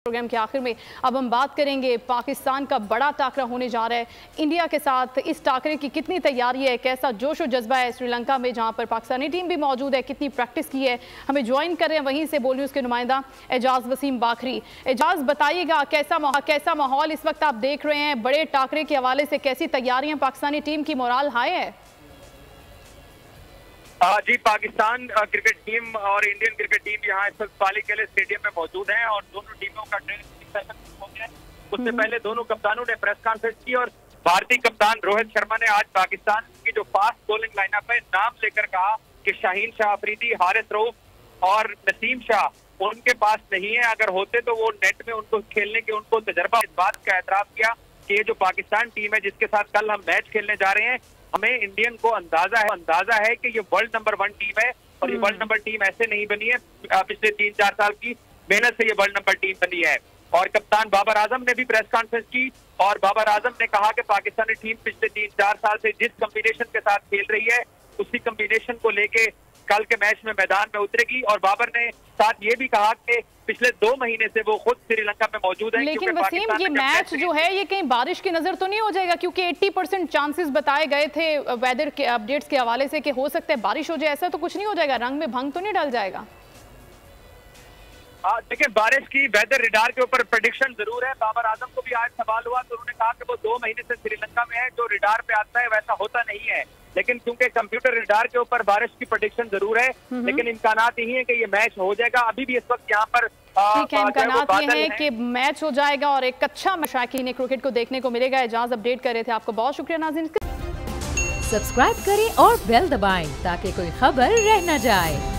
Programme के आखिर में अब हम बात करेंगे पाकिस्तान का बड़ा टाकरा होने जा रहा है इंडिया के साथ। इस टाकरे की कितनी तैयारी है, कैसा जोश और जज्बा है श्रीलंका में जहां पर पाकिस्तानी टीम भी मौजूद है, कितनी प्रैक्टिस की है। हमें ज्वाइन कर रहे हैं वहीं से बोल न्यूज़ के नुमाइंदा एजाज वसीम बाखरी। एजाज बताइएगा कैसा माहौल इस वक्त आप देख रहे हैं, बड़े टाकरे के हवाले से कैसी तैयारियां पाकिस्तानी टीम की, मोराल हाई है? जी, पाकिस्तान क्रिकेट टीम और इंडियन क्रिकेट टीम यहाँ इस वक्त पाली के लिए स्टेडियम में मौजूद हैं और दोनों टीमों का ट्रेनिंग सेशन हो गया है। उससे पहले दोनों कप्तानों ने प्रेस कॉन्फ्रेंस की और भारतीय कप्तान रोहित शर्मा ने आज पाकिस्तान की जो फास्ट बॉलिंग लाइनअप है नाम लेकर कहा कि शाहीन शाह अफरीदी, हारिस रऊफ और नसीम शाह उनके पास नहीं है। अगर होते तो वो नेट में उनको खेलने के उनको तजर्बा। इस बात का एतराफ किया कि ये जो पाकिस्तान टीम है जिसके साथ कल हम मैच खेलने जा रहे हैं, हमें इंडियन को अंदाजा है कि ये वर्ल्ड नंबर 1 टीम है और ये वर्ल्ड नंबर टीम ऐसे नहीं बनी है, पिछले 3-4 साल की मेहनत से ये वर्ल्ड नंबर टीम बनी है। और कप्तान बाबर आजम ने भी प्रेस कॉन्फ्रेंस की और बाबर आजम ने कहा कि पाकिस्तानी टीम पिछले 3-4 साल से जिस कॉम्बिनेशन के साथ खेल रही है उसी कॉम्बिनेशन को लेके कल के मैच में मैदान में उतरेगी। और बाबर ने साथ ये भी कहा कि पिछले 2 महीने से वो खुद श्रीलंका में मौजूद है। लेकिन वसीम, ये मैच जो है ये कहीं बारिश की नजर तो नहीं हो जाएगा? क्योंकि 80% चांसेस बताए गए थे वेदर के अपडेट्स के हवाले से कि हो सकता है बारिश हो जाए। ऐसा तो कुछ नहीं हो जाएगा? रंग में भंग तो नहीं डल जाएगा? देखिए, बारिश की वेदर रिडार के ऊपर प्रेडिक्शन जरूर है। बाबर आजम को भी आज सवाल हुआ तो उन्होंने कहा कि वो 2 महीने से श्रीलंका में है, जो रिडार पे आता है वैसा होता नहीं है। लेकिन क्योंकि कंप्यूटर रिडार के ऊपर बारिश की प्रेडिक्शन जरूर है, लेकिन इम्कानात यही है कि ये मैच हो जाएगा। अभी भी इस वक्त यहाँ पर इम्कानात ये है कि मैच हो जाएगा और एक अच्छा मशाकीन क्रिकेट को देखने को मिलेगा। एजाज अपडेट कर रहे थे, आपको बहुत शुक्रिया नाज़रीन। सब्सक्राइब करें और बेल दबाएं ताकि कोई खबर रह न जाए।